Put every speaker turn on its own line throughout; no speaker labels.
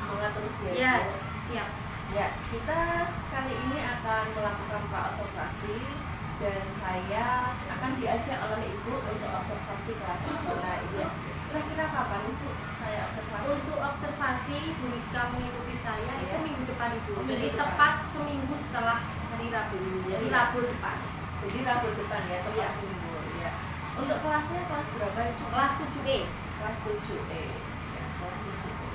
semangat terus ya.
Ya, siap.
Ya, kita kali ini akan melakukan pra-observasi dan saya akan diajak oleh Ibu untuk observasi kelas sekolah ini. Kira-kira kapan Ibu saya observasi?
Untuk observasi Bu Rizka mengikuti saya itu minggu depan Ibu. Jadi
Minggu
tepat seminggu setelah hari Rabu. Jadi Rabu depan.
Jadi Rabu depan ya, tepat seminggu ya. Untuk kelasnya kelas berapa Ibu?
Kelas 7E.
Kelas 7E. Ya, kelas 7E.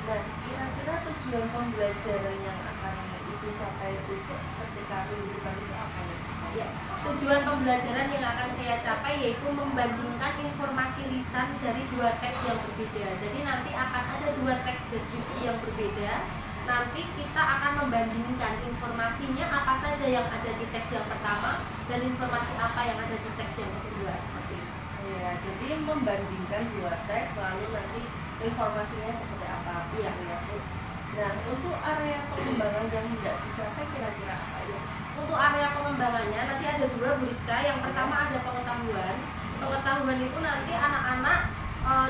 Nah, kira-kira tujuan pembelajaran yang akan Ibu capai besok ketika minggu depan itu apa ya?
Ya, tujuan pembelajaran yang akan saya capai yaitu membandingkan informasi lisan dari dua teks yang berbeda. Jadi nanti akan ada dua teks deskripsi yang berbeda. Nanti kita akan membandingkan informasinya apa saja yang ada di teks yang pertama dan informasi apa yang ada di teks yang kedua, seperti itu.
Ya, jadi membandingkan dua teks lalu nanti informasinya seperti apa?
Iya.
Ya, Bu. Nah, untuk area pengembangan yang hendak dicapai kira-kira apa ya?
Untuk area pengembangannya nanti ada dua Bu Rizka. Yang pertama ada pengetahuan. Pengetahuan itu nanti anak-anak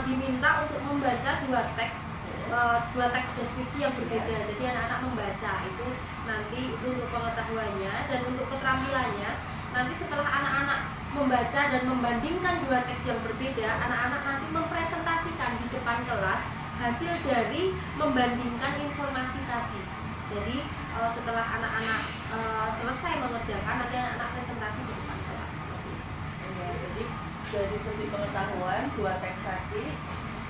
diminta untuk membaca dua teks deskripsi yang berbeda. Jadi anak-anak membaca itu nanti itu untuk pengetahuannya. Dan untuk keterampilannya nanti setelah anak-anak membaca dan membandingkan dua teks yang berbeda, anak-anak nanti mempresentasikan di depan kelas hasil dari membandingkan informasi tadi. Jadi setelah anak-anak selesai mengerjakan, nanti anak-anak presentasi di depan kelas.
Ya, jadi dari segi pengetahuan dua teks tadi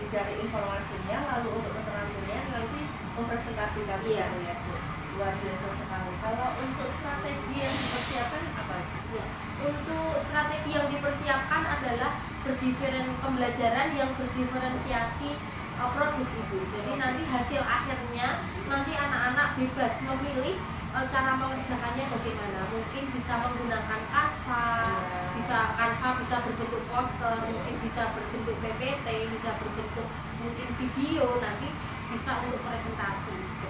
dicari informasinya, lalu untuk keterampilannya nanti mempresentasikan.
Iya.
Ya, Bu. Luar biasa sekali. Kalau untuk strategi yang dipersiapkan apa?
Ya, untuk strategi yang dipersiapkan adalah pembelajaran yang berdiferensiasi produk Ibu. Jadi nanti hasil akhirnya nanti anak-anak bebas memilih cara mengerjakannya bagaimana. Mungkin bisa menggunakan Canva, bisa berbentuk poster, mungkin bisa berbentuk PPT, bisa berbentuk mungkin video, nanti bisa untuk presentasi gitu.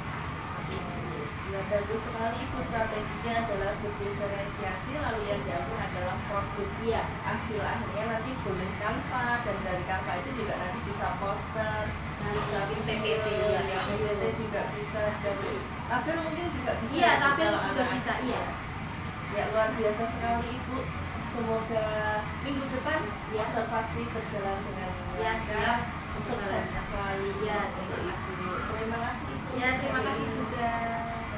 Ya, bagus sekali Ibu, strateginya adalah berdiferensiasi, lalu yang diambil adalah produk.
Iya.
Hasil akhirnya nanti boleh Canva, dan dari Canva itu juga nanti bisa poster, bisa
PPT,
ya, PPT juga bisa, dan tabel mungkin juga bisa.
Iya, tabel
kalau
juga
anak-anak.
bisa, iya.
Ya, luar biasa sekali Ibu. Semoga minggu depan
Ya.
observasi berjalan dengan
Ya, siap.
sukses selalu.
Ya,
untuk
terima kasih.
Ibu. Terima kasih Ibu.
Ya, terima kasih juga.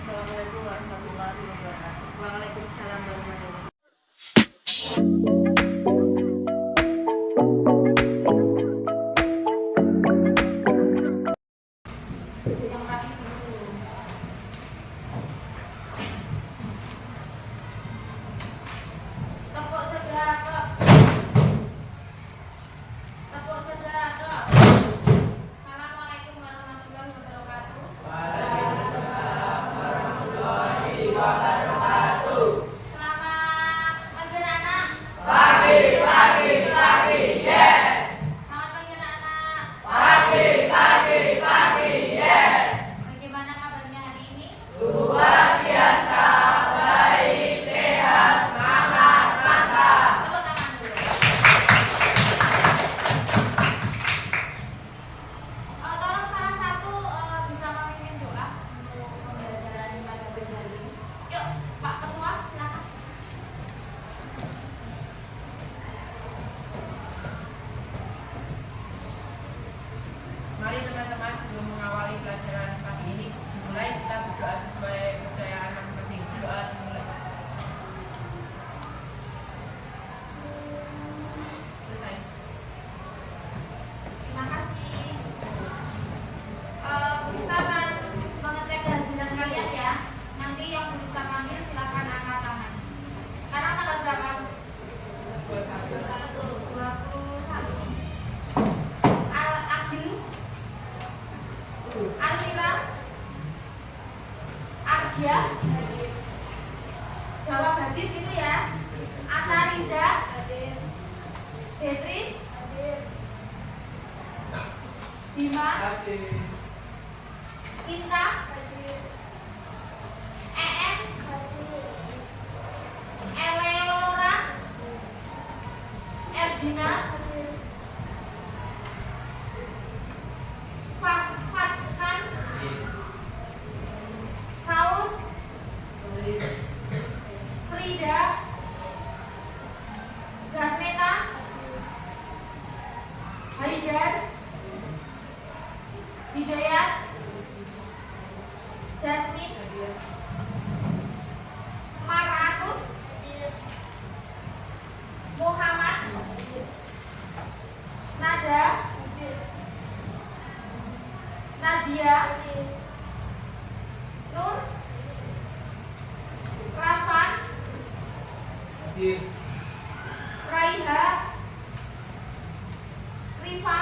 Assalamualaikum warahmatullahi wabarakatuh.
Waalaikumsalam warahmatullahi wabarakatuh. Tepuk sebelah ke. Tepuk sebelah ke. Assalamualaikum warahmatullahi wabarakatuh. Selamat pagi anak-anak. Selamat pagi anak-anak. Bagaimana kabarnya hari ini? Tepuk tangan dulu. Tolong salah satu bisa memimpin doa untuk pembelajaran pada pagi hari ini. Yuk, Pak Ketua, silakan.
Mari teman-teman sebelum mengawali pelajaran pagi ini dimulai, kita berdoa sesuai kepercayaan masing-masing. Doa dimulai. Selesai.
Terima kasih. Bisa kan mengecek kehadiran kalian ya. Nanti yang bisa panggil silakan angkat tangan. Sekarang tanggal berapa? 21. Agil, Alira, Argia, Jawa Badit itu ya. Atta Riza, Beatrice, Bima, Cinta, EN, Eleonora, Erdina, Fathan, Raiha, Rifa,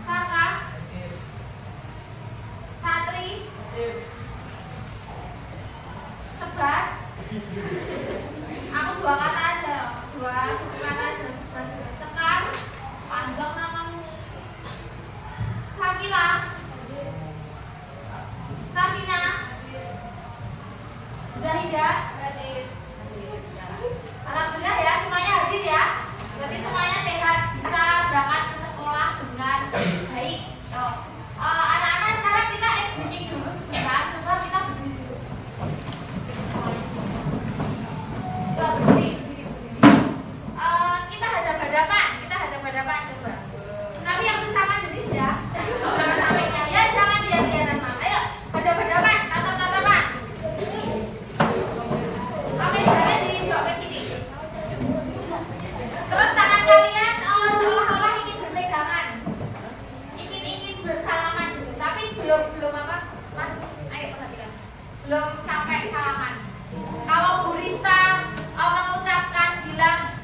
Saka, Satri, Sebas. Aku dua kata aja, dua kata aja. Sekar, panjang namamu. Sakila, Safina, Zahidah. Alhamdulillah ya, semuanya hadir ya. Berarti semuanya sehat, bisa berangkat ke sekolah dengan baik. Anak-anak sekarang kita speaking dulu sebentar. Coba kita berdiri dulu. Coba berdiri. Kita hadap-hadapan coba. Tapi yang bersama jenis ya. Jangan sampai ya, jangan lihat-lihatan Mas. Ayo, hadap-hadapan, tatap-tatapan. Oke, jalan dijauh ke sini. Terus tangan kalian seolah-olah ingin berpegangan, ingin bersalaman, tapi belum apa, Mas? Ayo perhatikan, belum sampai salaman. Kalau Bu Rista mengucapkan bilang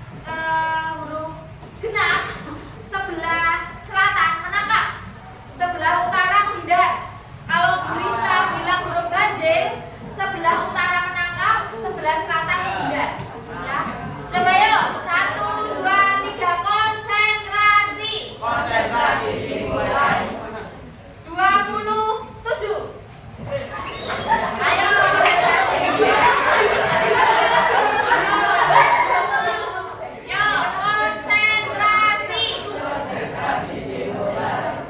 huruf genap, sebelah selatan menangkap, sebelah utara menghindar. Kalau Bu Rista bilang huruf ganjil, sebelah utara menangkap, sebelah selatan menghindar. Ya, coba yuk, 1, 2, 3, konsentrasi.
Konsentrasi dimulai.
27. Ayo, konsentrasi. Yuk, konsentrasi.
Konsentrasi dimulai.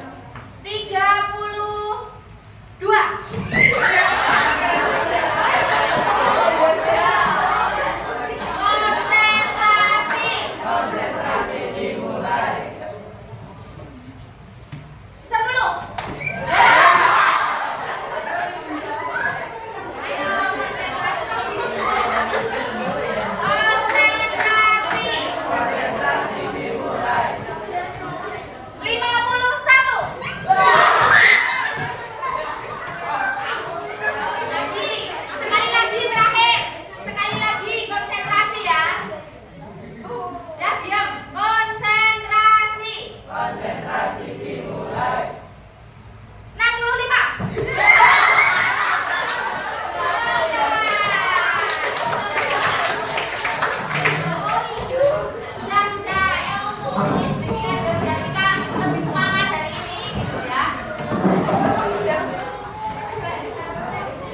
32. Konsentrasi.
Konsentrasi dimulai.
10. Ayo, konsentrasi.
Konsentrasi dimulai.
51. Sekali lagi terakhir. Sekali lagi konsentrasi ya. Ya, diam. Konsentrasi.
Konsentrasi dimulai.
65. Sudah, ya untuk sedikit biar kita lebih semangat hari ini gitu ya.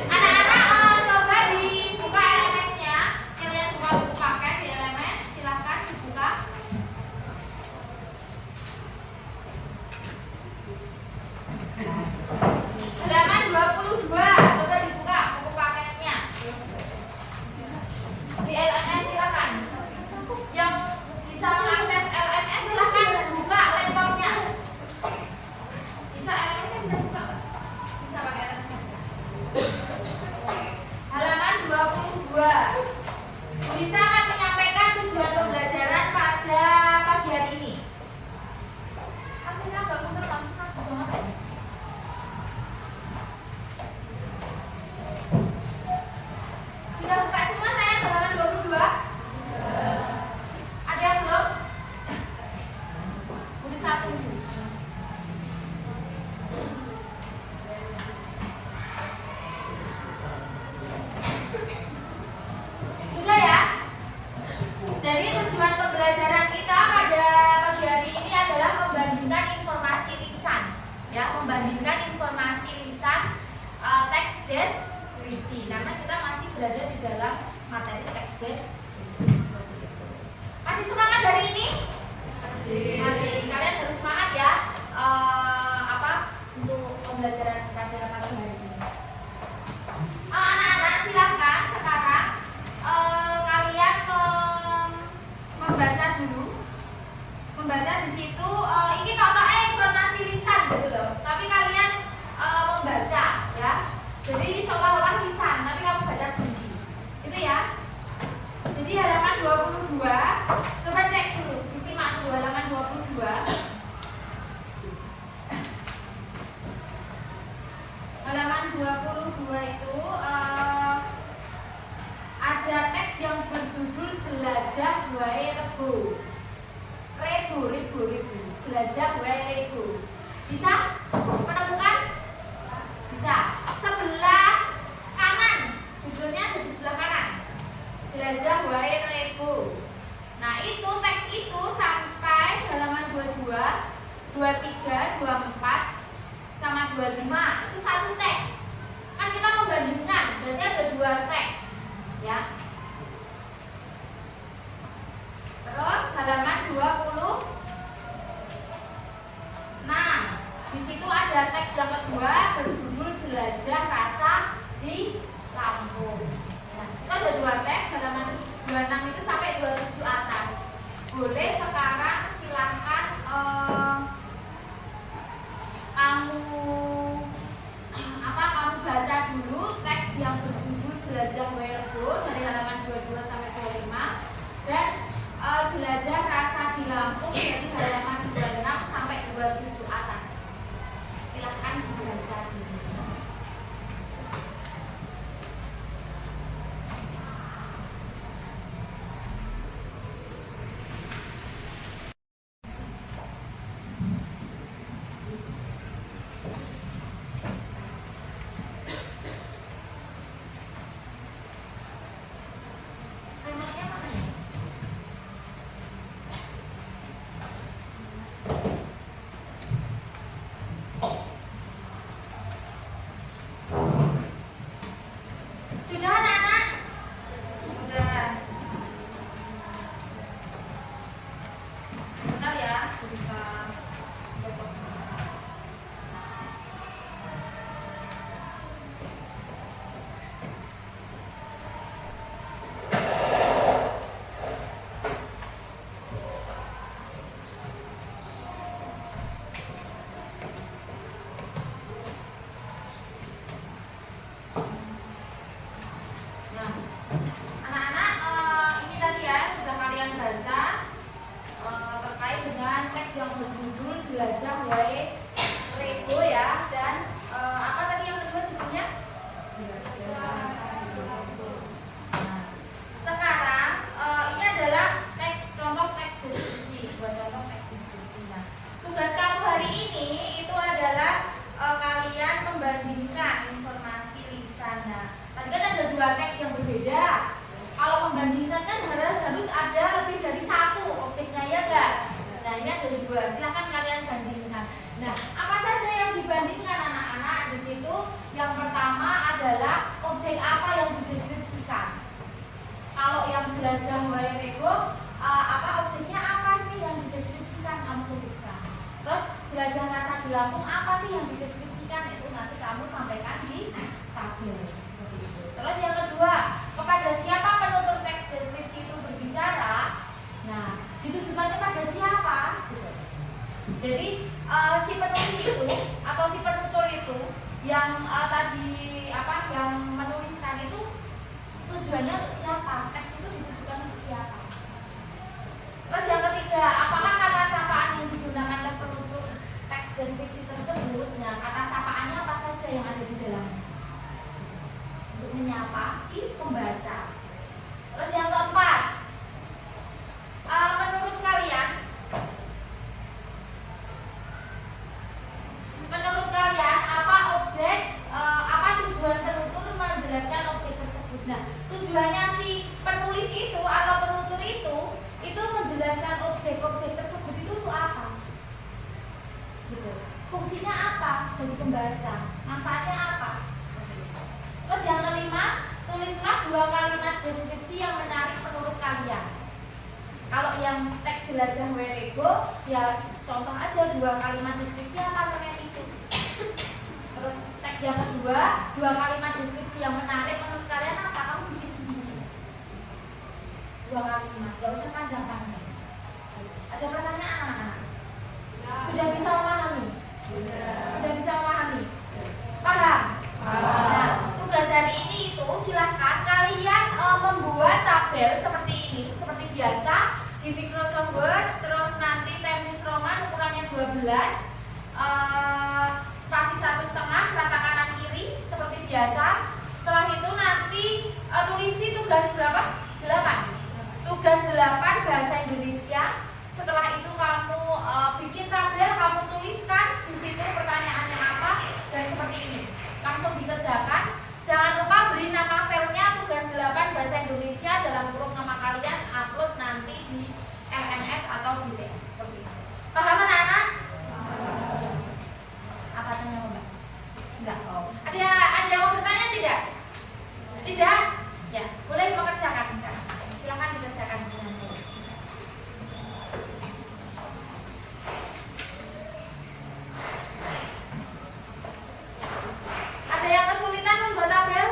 Anak-anak coba dibuka LMS-nya. Kalian buka buku paket di LMS, silahkan dibuka. Halaman 22, coba dibuka buku paketnya. Di LMS silakan. Yang bisa mengakses LMS silakan buka laptopnya. Bisa LMS-nya bisa buka nggak? Bisa pakai LMS. Halaman 22. Bisa akan menyampaikan tujuan pembelajaran pada pagi hari ini. Hasilnya agak mundur langsung banget ya. Sudah buka semua sayang halaman 22? Ada yang belum? Udah satu. Sudah ya? Jadi tujuan pembelajaran kita pada pagi hari ini adalah membandingkan informasi lisan. Ya, membandingkan informasi lisan teks deskripsi. Karena kita masih berada di dalam materi teks deskripsi seperti itu. Masih semangat hari ini? Masih. Kalian harus semangat ya. Untuk pembelajaran pada pagi hari ini. Anak-anak silakan sekarang kalian membaca dulu. Membaca di situ ini contohnya informasi lisan gitu loh. Tapi kalian membaca ya. Jadi ini seolah-olah lisan, tapi kamu baca sendiri. Itu ya. Jadi halaman 22, coba cek dulu, disimak dulu halaman 22. ada teks yang berjudul Jelajah Wae Rebo. Ribu, Jelajah Wae Rebo. Bisa menemukan? Bisa. Sebelah kanan, judulnya ada di sebelah kanan. Jelajah Wae Rebo. Nah, itu teks itu sampai halaman 22, 23, 24 sama 25. Itu satu teks. Kan kita membandingkan, berarti ada dua teks, ya. Terus halaman 26. Di situ ada teks yang kedua berjudul Jelajah Rasa di Lampung. Nah, itu ada dua teks, halaman 26 itu sampai 27 atas. Boleh sekarang silahkan kamu baca dulu teks yang berjudul Jelajah Wae Rebo dari halaman 22 sampai 25 dan Jelajah Rasa di Lampung dari halaman 26 sampai 27 atas. Silahkan dibaca dulu. Sudah anak-anak? Sudah. Bentar ya, bisa. Nah, anak-anak, ini tadi ya sudah kalian baca terkait dengan teks yang berjudul Jelajah Wae Rebo ya, dan apa tadi yang kedua judulnya? Nah, sekarang ini adalah contoh teks deskripsi, buat contoh teks deskripsi. Nah, tugas kamu hari ini itu adalah kalian membandingkan informasi lisan. Nah, tadi kan ada dua teks yang berbeda. Kalau membandingkan kan harus ada lebih dari satu objeknya, ya enggak? Nah, ini ada dua. Silahkan kalian bandingkan. Nah, apa saja yang dibandingkan anak-anak di situ? Yang pertama adalah objek apa yang dideskripsikan. Kalau yang Jelajah Wae Rebo, objeknya apa sih yang dideskripsikan, kamu tuliskan. Terus Jelajah Rasa di Lampung, apa sih yang dideskripsikan, itu nanti kamu sampaikan di tabel. Terus yang kedua, kepada siapa penutur teks deskripsi itu berbicara? Nah, ditujukan kepada siapa? Jadi si penulis itu atau si penutur itu yang yang menuliskan itu tujuannya untuk siapa? Teks itu ditujukan untuk siapa? Terus yang ketiga, apakah kata sapaan yang digunakan oleh penutur teks deskripsi tersebut? Nah, kata sapaannya apa saja yang ada di dalamnya? Untuk menyapa si pembaca. Terus yang keempat, menurut kalian apa tujuan penutur menjelaskan objek tersebut? Nah, tujuannya si penulis itu atau penutur itu menjelaskan objek-objek tersebut itu untuk apa? Gitu. Fungsinya apa bagi pembaca? Manfaatnya apa? Terus yang kelima, tulislah dua kalimat deskripsi yang menarik menurut kalian. Kalau yang teks Jelajah Wae Rebo, ya contoh aja dua kalimat deskripsi yang kalimat itu. Terus teks yang kedua, dua kalimat deskripsi yang menarik menurut kalian apa? Kamu bikin sendiri. Dua kalimat, gak usah panjang-panjang. Ada pertanyaan anak-anak? Sudah bisa memahami? Sudah bisa memahami? Paham? Nah, tugas hari ini itu silahkan kalian membuat tabel seperti ini, seperti biasa di Microsoft Word. Terus nanti Times New Roman ukurannya 12, spasi 1,5, rata kanan kiri seperti biasa. Setelah itu nanti tulisi tuh tugas berapa? 8. Tugas 8 bahasa Indonesia. Setelah itu kamu bikin tabel, kamu tuliskan di situ pertanyaannya apa dan seperti ini. Langsung dikerjakan. Jangan lupa beri nama filenya tugas 8 bahasa Indonesia dalam kurung nama kalian, upload nanti di LMS atau di CS seperti itu. Paham anak-anak? Apa tanya Mbak? Enggak. Oh. Ada yang mau bertanya tidak? Tidak? Ya, boleh mengerjakan sekarang. Silakan dikerjakan dengan baik. Ada yang kesulitan membuat tabel?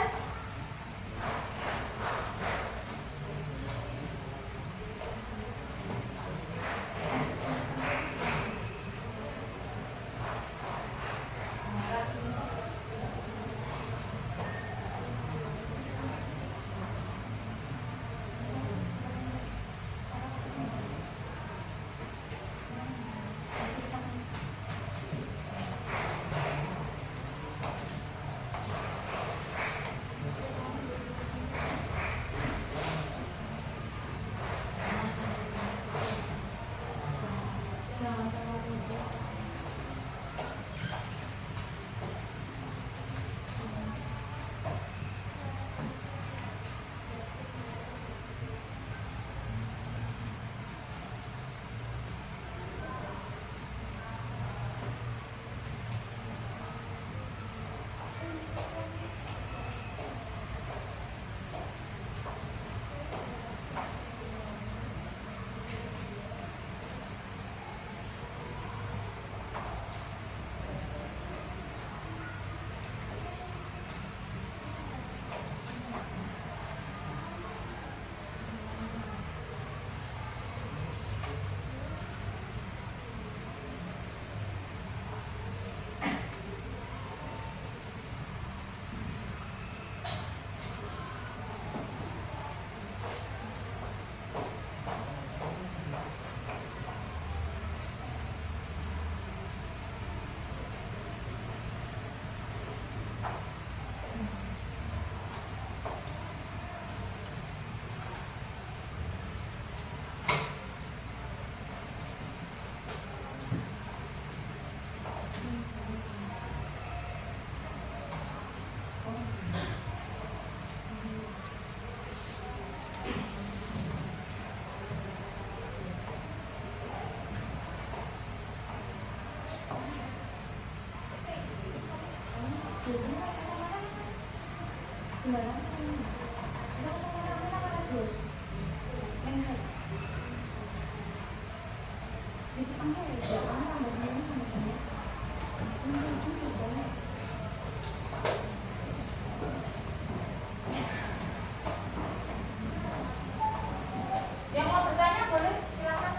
Yang mau bertanya boleh, silakan.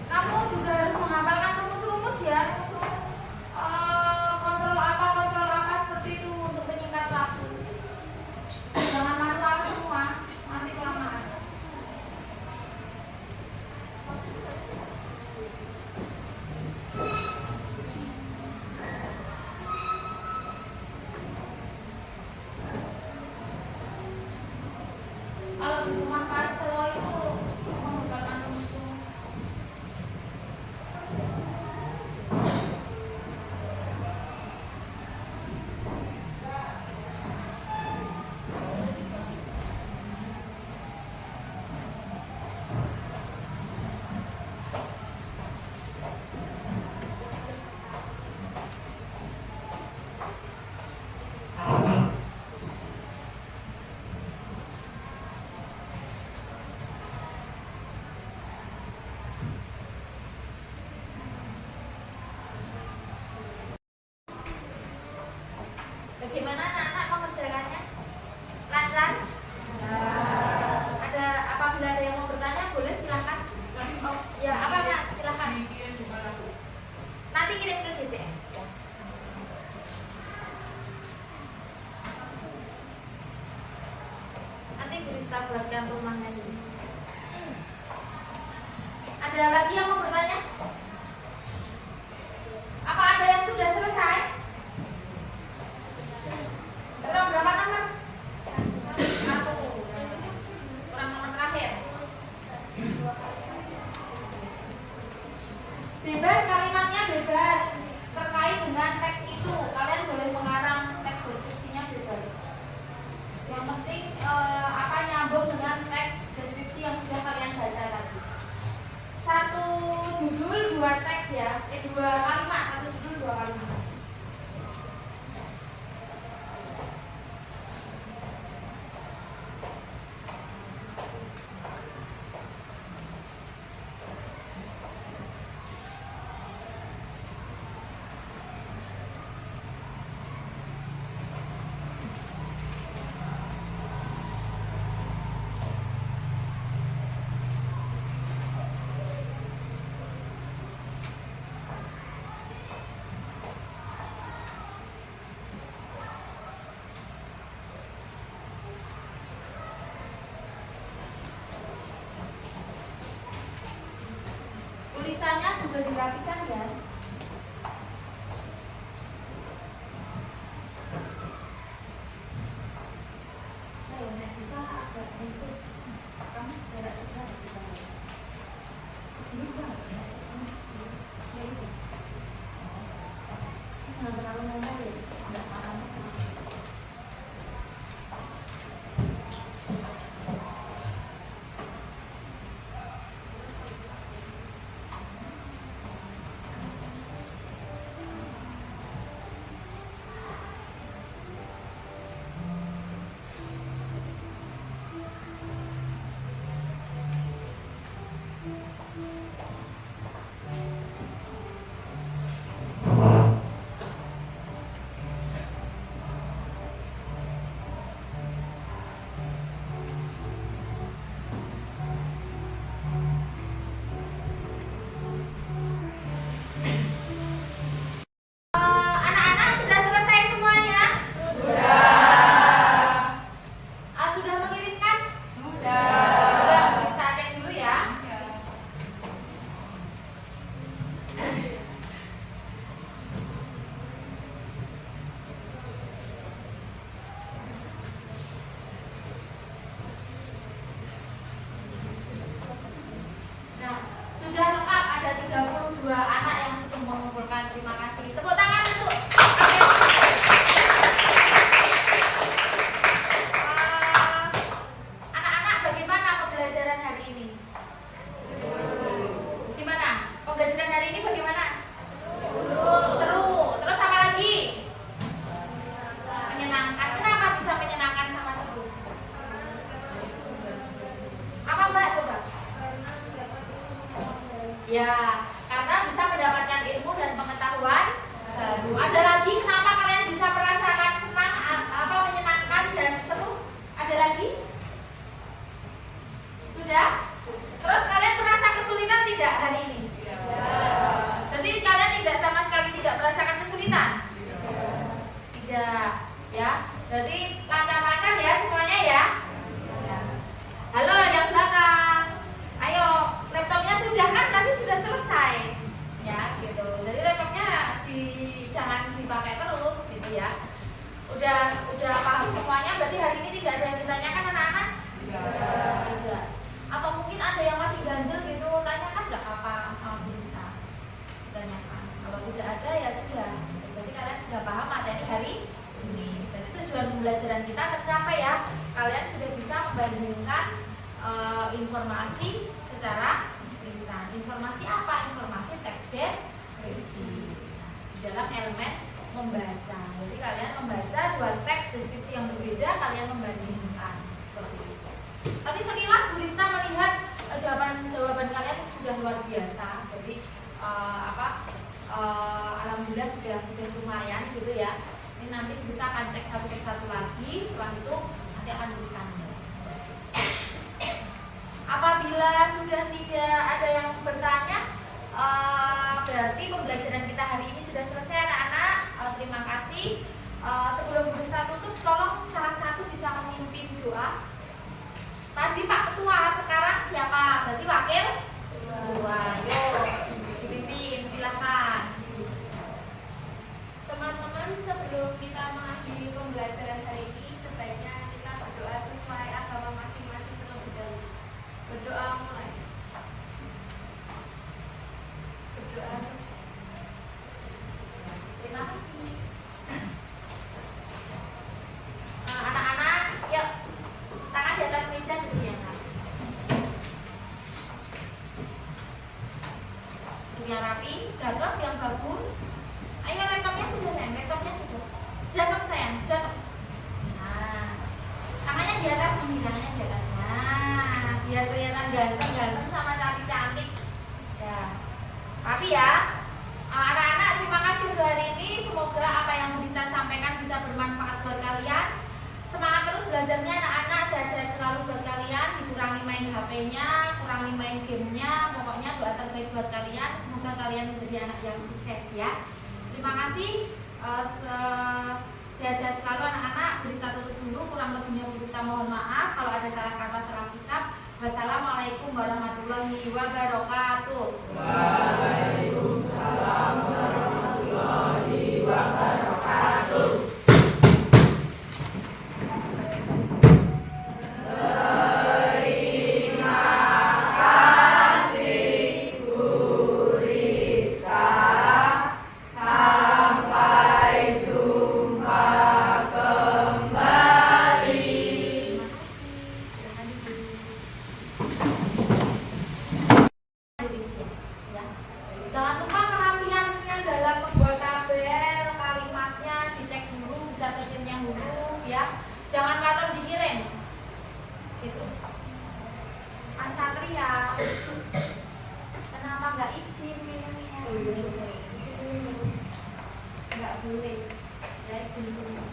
Kamu juga harus menghafalkan rumus-rumus ya, rumus-rumus kontrol apa seperti itu untuk menyingkat waktu. Jangan manual semua, nanti kelamaan. Kalau di rumah Pak Selo itu menghafalkan rumus. Bagaimana anak-anak mengerjakannya? Lancar? Ada apabila ada yang mau bertanya boleh silakan. Oh ya apa Mas? Silakan. Nanti kirim ke GCM. Nanti Gurista buatkan rumahnya dulu. Ada lagi yang mau bertanya? Apa ada yang sudah selesai? Kurang berapa nomor? Satu. Kurang nomor terakhir. Bebas, kalimatnya bebas. Terkait dengan teks itu, kalian boleh mengarang teks deskripsinya bebas. Yang penting apa nyambung dengan teks deskripsi yang sudah kalian baca tadi. Satu judul, dua teks ya. Dua kalimat, satu judul, dua kalimat. Tulisannya juga dirapikan ya. Ayo, nek bisa agak untuk kamu jarak sudah bisa. Ini banget ya. Ya itu. Jangan terlalu nempel ya. Enggak paham. Anak-anak sudah selesai semuanya? Sudah mengirimkan? Sudah, bisa cek dulu ya. Nah, sudah lengkap, ada 32 anak yang sudah mengumpulkan. Terima kasih. Tepuk tangan untuk anak-anak. Bagaimana pembelajaran hari ini? Gimana? Pembelajaran hari ini bagaimana? Seru. Terus apa lagi? Menyenangkan. Kenapa bisa menyenangkan sama seru? Apa Mbak coba? Ya, karena bisa mendapatkan ilmu dan pengetahuan baru. Ada lagi kenapa kalian bisa merasakan senang, apa menyenangkan dan seru? Ada lagi? Sudah? Terus kalian merasa kesulitan tidak hari ini? Jadi kalian tidak sama sekali tidak merasakan kesulitan? Tidak, ya. Jadi lancar-lancar ya semuanya ya. Halo yang belakang. Ayo, laptopnya sudah kan tadi sudah selesai. Ya, gitu. Jadi laptopnya jangan dipakai terus gitu ya. Udah paham semuanya, berarti hari ini tidak ada yang ditanyakan anak-anak? Tidak. Atau mungkin ada yang masih ganjel gitu, tanyakan nggak apa sama Bu Rizka? Tanyakan. Kalau tidak ada ya sudah. Berarti kalian sudah paham materi hari ini. Jadi tujuan pembelajaran kita tercapai ya. Kalian sudah bisa membandingkan informasi secara lisan. Informasi apa? Informasi teks deskripsi dalam elemen membaca. Jadi kalian membaca dua teks deskripsi yang berbeda, kalian membandingkan seperti itu. Tapi sekilas Bu Rizka melihat jawaban kalian sudah luar biasa. Jadi alhamdulillah sudah lumayan gitu ya. Ini nanti bisa akan cek satu lagi. Setelah itu nanti akan bisa. Apabila sudah tidak ada yang bertanya, berarti pembelajaran kita hari ini sudah selesai anak-anak. Terima kasih. Sebelum kita tutup, tolong salah satu bisa memimpin doa. Tadi Pak Ketua, sekarang siapa? Berarti wakil ketua. yang rapi, seragam yang bagus. Ayo laptopnya sudah sayang, laptopnya sudah. Seragam sayang, seragam. Nah, tangannya di atas nih, tangannya di atas. Nah, biar kelihatan ganteng sama cantik-cantik. Ya, tapi ya, anak-anak terima kasih untuk hari ini. Semoga apa yang bisa sampaikan bisa bermanfaat buat kalian. Semangat terus belajarnya anak-anak, sehat-sehat selalu buat kalian. Dikurangi main HP-nya, kurangi main gamenya. Pokoknya doa terbaik buat kalian. Semoga kalian menjadi anak yang sukses ya. Terima kasih. Sehat-sehat selalu anak-anak. Berista tutup dulu, kurang lebihnya Berista mohon maaf kalau ada salah kata, salah sikap. Wassalamualaikum warahmatullahi wabarakatuh.
Waalaikumsalam warahmatullahi wabarakatuh.
Jangan lupa kerapiannya dalam membuat tabel, kalimatnya dicek dulu, besar kecilnya huruf ya. Jangan kata dikirim. Gitu. Mas Satria, kenapa nggak izin minumnya? Nggak boleh. Ya izin dulu.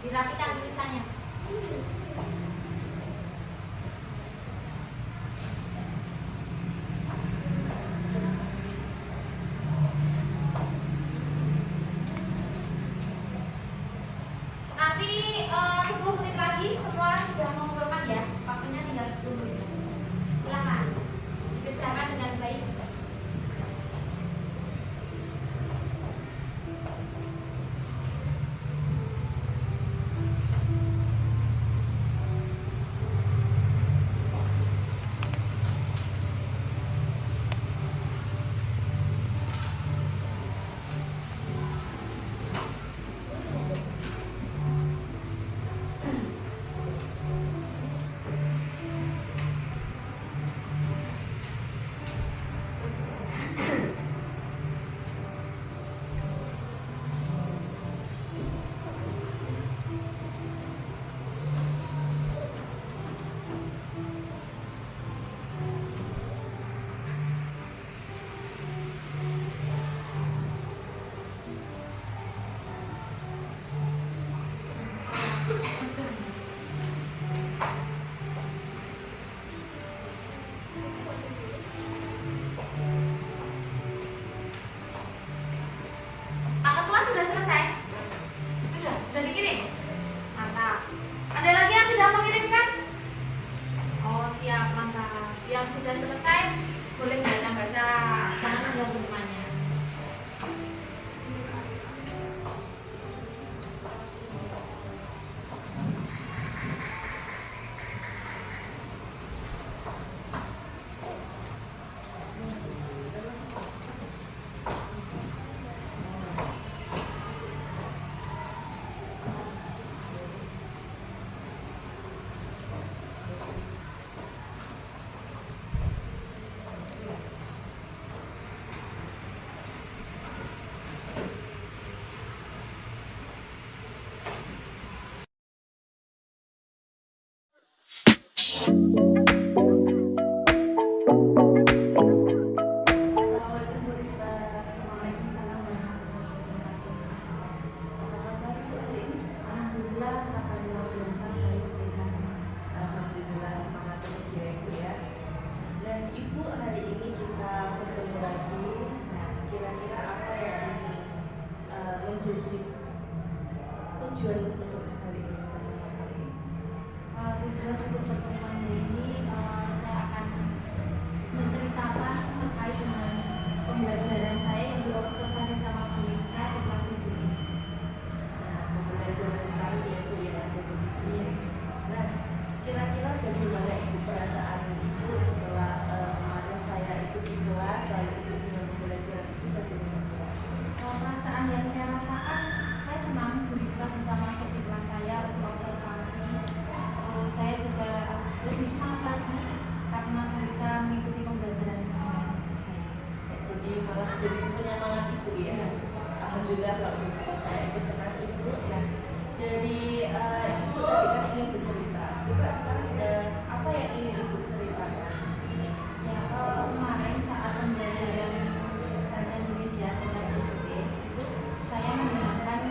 Dirapikan tulisannya. Nanti 10 menit lagi semua sudah mengumpulkan ya. Waktunya tinggal 10 menit. Silakan dikerjakan dengan baik. Pak Ketua sudah selesai? Sudah dikirim? Mantap. Ada lagi yang sudah mengirimkan? Oh siap, mantap. Yang sudah selesai boleh baca-baca, jangan mengganggu temannya.
Assalamualaikum Berista.
Waalaikumsalam warahmatullahi wabarakatuh.
Apa kabar Ibu hari ini?
Alhamdulillah kabar luar biasa baik sehat.
Alhamdulillah semangat terus ya Ibu ya. Nah Ibu hari ini kita bertemu lagi. Nah kira-kira apa yang menjadi tujuan untuk hari ini pertemuan hari ini?
Tujuan untuk pertemuan hari ini saya akan menceritakan terkait dengan pembelajaran saya yang diobservasi sama Bu Rizka di kelas 7 ini.
Nah pembelajaran hari ya Ibu yang ada di tujuan. Nah kira-kira bagaimana Ibu perasaan Ibu setelah kemarin saya ikut di kelas lalu ikut dengan pembelajaran itu bagaimana?
Perasaan yang saya rasakan, saya lebih semangat lagi karena bisa mengikuti pembelajaran saya.
Ya, jadi malah jadi penyemangat ibu ya. Alhamdulillah kalau begitu saya senang ibu. Nah dari ibu tadi kan ingin bercerita. Coba sekarang apa yang ingin ibu ceritakan?
Ya, kemarin saat pembelajaran bahasa Indonesia kelas 7B itu saya menggunakan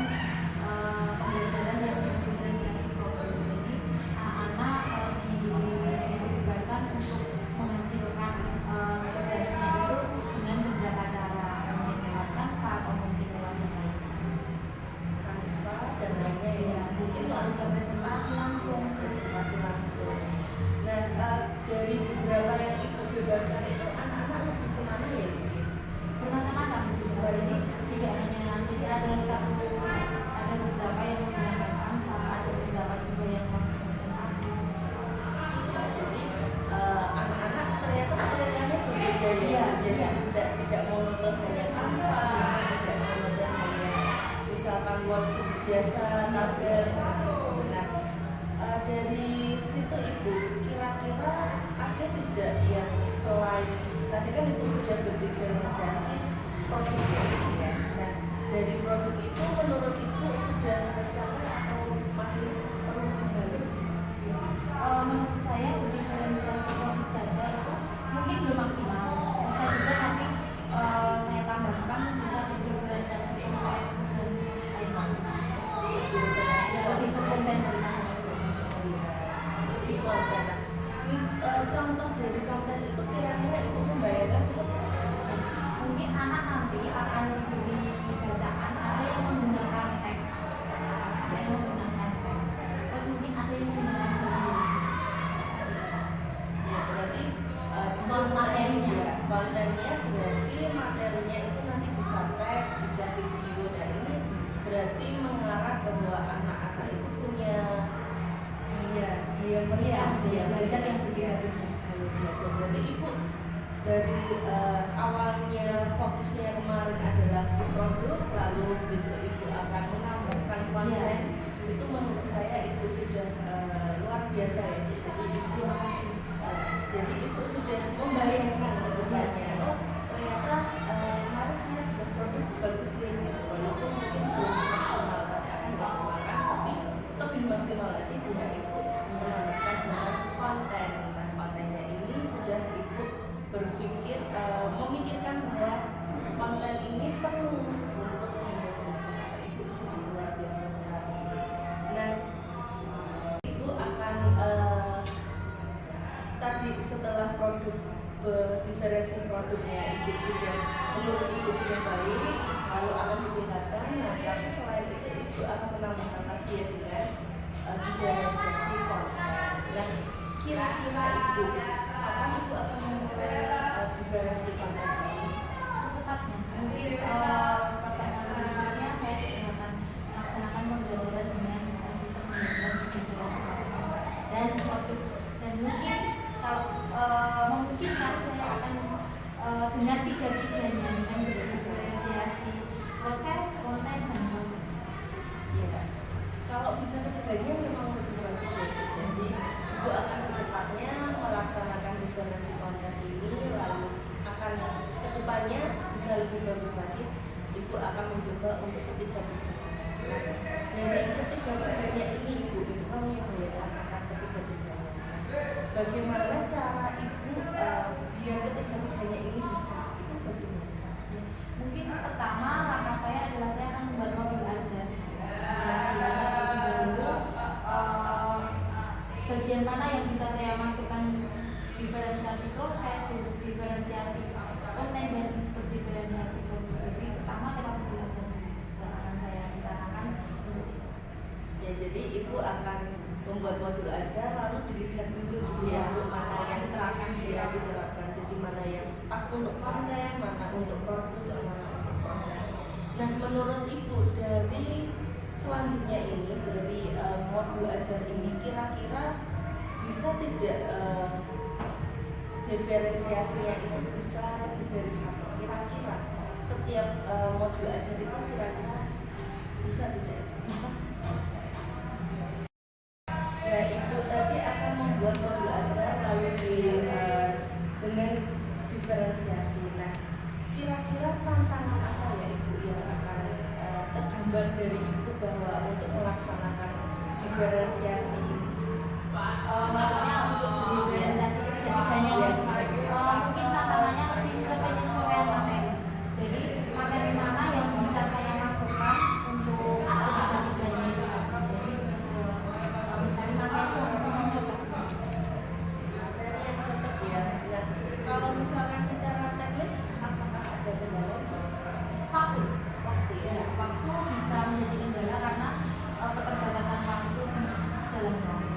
pembelajaran yang diferensiasi problem. Jadi anak-anak diberi kebebasan untuk menghasilkan tugasnya itu dengan beberapa cara, mungkin lewat Canva atau mungkin lewat yang lain.
Kanva dan lainnya ya. Mungkin soal juga presentasi langsung. Nah dari beberapa yang ibu bebaskan itu anak-anak lebih kemana ya ibu?
Bermacam-macam jadi tidak hanya jadi ada beberapa yang menggunakan Canva, ada beberapa juga yang menggunakan presentasi.
Ya, jadi anak-anak ternyata seleranya berbeda ya.
Iya.
Jadi tidak monoton hanya Canva, tidak monoton hanya misalkan Word biasa, tabel seperti itu. Nah dari situ ibu kira-kira ada tidak yang selain tadi kan ibu sudah berdiferensiasi produk ya. Nah dari produk itu menurut ibu sudah tercapai atau masih perlu digali?
Menurut saya berdiferensiasi produk saja itu mungkin belum maksimal. Bisa juga nanti saya tambahkan bisa berdiferensiasi konten dan lain-lain. Ya, lebih ke konten daripada
Di konten. Contoh dari konten itu kira-kira ibu membayangkan seperti apa?
mungkin anak nanti akan diberi bacaan, ada yang menggunakan teks, terus mungkin ada yang menggunakan video.
Ya berarti
Materinya.
kontennya berarti materinya itu nanti bisa teks, bisa video. Dan ini berarti mengarah bahwa anak-anak itu punya gaya
belajar yang
belajar. Berarti ibu dari awalnya fokusnya kemarin adalah di produk, lalu besok ibu akan menambahkan konten. Itu menurut saya ibu sudah luar biasa ya. Jadi ibu sudah membayangkan ke depannya. Oh ternyata kemarin saya sudah produk bagus ini, walaupun mungkin belum maksimal, tapi akan maksimalkan, tapi lebih maksimal lagi jika ibu menambahkan dengan konten. Nah kontennya ini sudah ibu berpikir memikirkan bahwa konten ini perlu untuk belajar. Ibu sudah luar biasa sekali. Nah ibu akan tadi setelah produk diferensi produknya ibu sudah menurut ibu sudah baik, lalu akan ditingkatkan. Nah tapi selain itu ibu akan menambahkan lagi ya dengan diferensiasi konten. Nah kira-kira ibu kapan ibu akan memulai diferensi konten ini?
Secepatnya mungkin pertemuan berikutnya saya juga akan melaksanakan pembelajaran dengan sistem pembelajaran diferensiasi dan produk, dan mungkin kalau memungkinkan saya akan dengan tiga-tiganya dengan diferensiasi proses, konten dan produk.
Ya, kalau bisa ketiganya memang lebih bagus ya. Jadi ibu akan secepatnya melaksanakan diferensi konten ini, lalu akan kedepannya bisa lebih bagus lagi. Ibu akan mencoba untuk ketiga-tiganya. Dari ketiga-tiganya ini ibu kan membayangkan akan ketiga-tiganya. Bagaimana cara ibu biar ketiga-tiganya ini bisa? Itu bagaimana?
Mungkin pertama langkah saya adalah saya akan membuat modul ajar. Belajar terlebih dahulu bagian mana yang bisa saya masukkan diferensiasi proses, diferensiasi konten dan berdiferensiasi produk. Jadi pertama lewat modul ajar yang akan saya rencanakan untuk di kelas.
Ya, jadi ibu akan membuat modul aja lalu dilihat dulu gitu ya, mana yang
diterapkan
diterapkan. Jadi mana yang pas untuk konten, mana untuk produk, dan mana untuk proses. Nah menurut ibu dari selanjutnya ini dari modul ajar ini kira-kira bisa tidak diferensiasinya itu bisa lebih dari satu? Kira-kira setiap modul ajar itu kira-kira bisa tidak? Bisa. Nah ibu tadi akan membuat modul ajar gambar dari ibu bahwa untuk melaksanakan diferensiasi ini?
Maksudnya untuk diferensiasi ketiganya mungkin tantangannya lebih ke penyesuaian materi. Jadi materi mana yang bisa saya masukkan untuk ketiga-tiganya itu. Jadi mencari materi yang cocok.
Materi yang cocok ya. Nah, kalau misalkan secara teknis apakah ada kendala?
Waktu ya, waktu bisa menjadi kendala karena keterbatasan waktu di dalam kelas.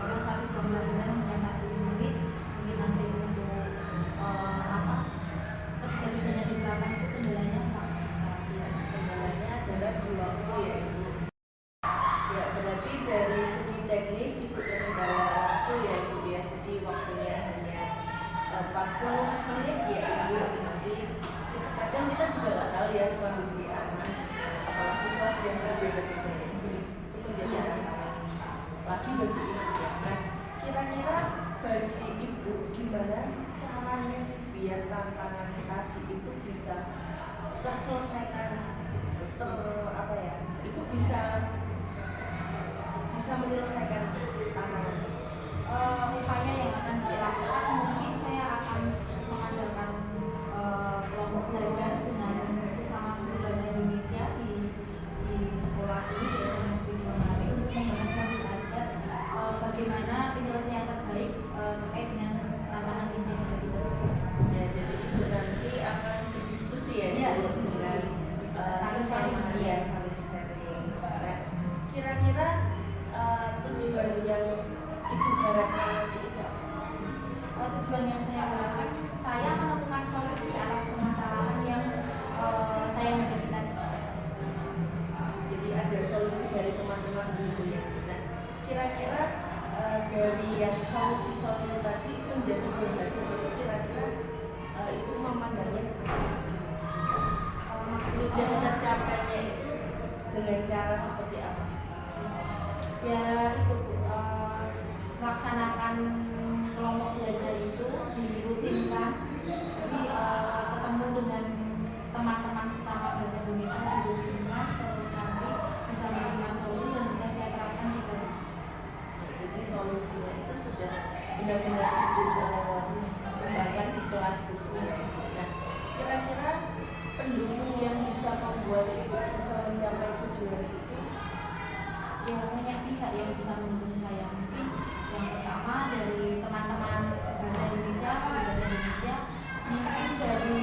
Karena satu jam pelajaran hanya 40 menit, mungkin nanti untuk ketika-tiganya diterapkan itu kendalanya waktu.
Kendalanya adalah di waktu ya ibu. Ya berarti dari segi teknis ibu terkendala waktu ya ibu ya. Jadi waktunya hanya 40 menit ya ibu. Nanti kadang kita juga nggak tahu ya kondisi anak, apalagi kelas yang berbeda-beda ya ibu. Itu menjadi tantangan lagi bagi ibu ya. Nah kira-kira bagi ibu gimana caranya sih biar tantangan tadi itu bisa terselesaikan seperti itu, apa ya, ibu bisa menyelesaikan tantangan
Upaya yang akan saya lakukan mungkin saya akan mengadakan kelompok belajar dengan sesama guru bahasa Indonesia di sekolah ini biasanya mungkin 2 hari untuk membahas lebih belajar bagaimana penyelesaian terbaik terkait dengan tantangan di sini dari tersebut.
ya. Jadi ibu nanti akan berdiskusi ya
Iya,
ibu
berdiskusi.
dengan
Saling sharing.
ya saling sharing. Nah kira-kira tujuan yang ibu harapkan nanti itu apa?
Tujuan yang saya harapkan saya menemukan solusi atas permasalahan yang saya hadapi tadi.
Jadi ada solusi dari teman-teman dulu ya. Nah kira-kira dari yang solusi-solusi tadi menjadi berhasil itu kira-kira ibu memandangnya seperti apa? Sudah tercapainya itu dengan cara seperti apa?
Ya itu melaksanakan kelompok belajar itu dirutinkan, jadi ketemu dengan teman-teman sesama bahasa Indonesia dirutinkan, terus nanti bisa menemukan solusi dan bisa saya terapkan di kelas.
Jadi solusinya itu sudah benar-benar ibu kembangkan di kelas gitu ya. Nah kira-kira pendukung yang bisa membuat ibu bisa mencapai tujuan itu
Ya banyak pihak yang bisa mendukung saya. Mungkin yang pertama dari teman-teman bahasa Indonesia, mungkin dari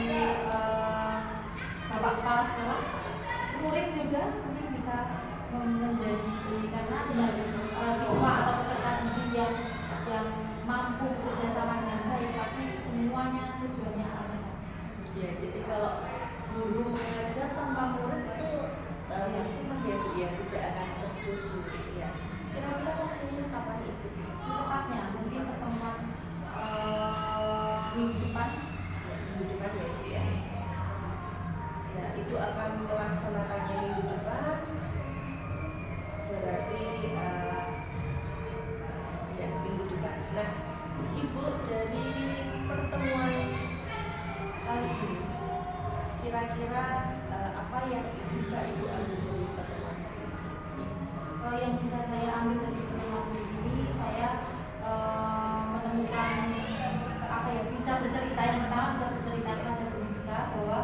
bapak kepala sekolah, murid juga mungkin bisa menjadi, karena dengan siswa atau peserta didik yang mampu bekerja sama dengan baik, pasti semuanya tujuannya akan sama.
ya. Jadi kalau guru mengajar tanpa murid itu cuma ya bu ya tidak akan tertuju ya. Kira-kira waktunya kapan ibu?
Secepatnya, mungkin pertemuan minggu depan.
Minggu depan ya bu ya. Ya ibu akan melaksanakannya minggu depan. Berarti ya minggu depan. Nah ibu dari pertemuan kali ini kira-kira apa yang bisa ibu ambil dari pertemuan ini?
Yang bisa saya ambil dari pertemuan ini, saya menemukan apa ya, bisa bercerita. Yang pertama bisa bercerita kepada Bu Rizka bahwa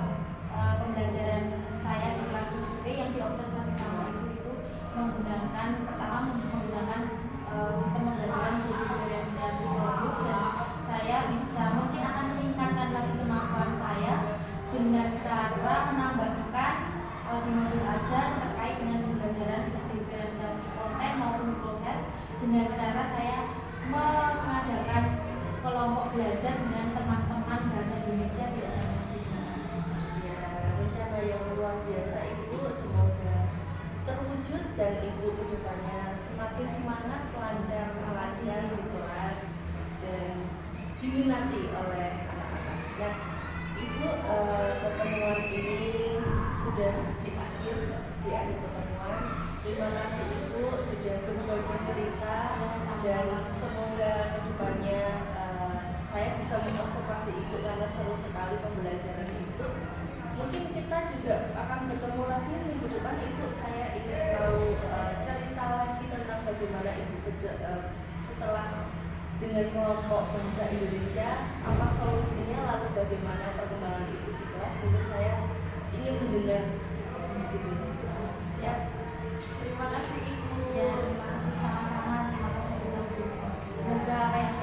pembelajaran saya di kelas 7B yang diobservasi sama ibu itu menggunakan sistem pembelajaran diferensiasi kelompok, dan saya bisa mungkin akan meningkatkan lagi kemampuan saya dengan cara menambahkan di modul ajar terkait dengan pembelajaran diferensiasi konten maupun proses, dengan cara saya mengadakan kelompok belajar dengan teman-teman bahasa Indonesia di SMA 3.
Ya, rencana yang luar biasa ibu, semoga terwujud dan ibu kedepannya semakin semangat, lancar mengajar di kelas dan diminati oleh anak-anak. Nah, ibu pertemuan ini sudah di akhir pertemuan. Terima kasih ibu sudah berbagi cerita dan semoga kedepannya saya bisa mengobservasi ibu karena seru sekali pembelajaran ibu. mungkin kita juga akan bertemu lagi minggu depan. Ibu, saya ingin tahu cerita lagi tentang bagaimana ibu setelah dengan kelompok bangsa Indonesia, apa solusinya, lalu bagaimana perkembangan ibu di kelas. Mungkin saya ingin mendengar. Siap. Terima kasih ibu.
Ya, terima kasih sama-sama. Terima kasih juga Bu Rizky. Semoga apa yang saya